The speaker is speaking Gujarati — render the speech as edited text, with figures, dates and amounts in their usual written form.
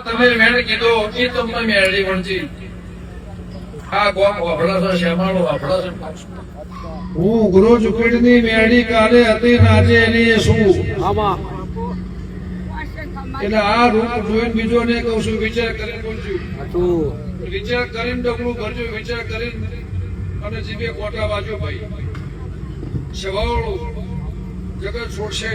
તમે મેળ કીધો એ તમને મેળવી વણજી આ ગોમ વાપડા છે શ્યામાળો વાપડા છે હું ગુરુ ચુકડીની મેળી કાલે હતી નાચે એની શું એટલે આ રૂપ જોઈને બીજો ને કહું છું વિચાર કરીને બોલજો વિચાર કરીને ડગલું ભરજો વિચાર કરીને અને જીભે કોટા વાજો ભાઈ સવાળું જગત છોડશે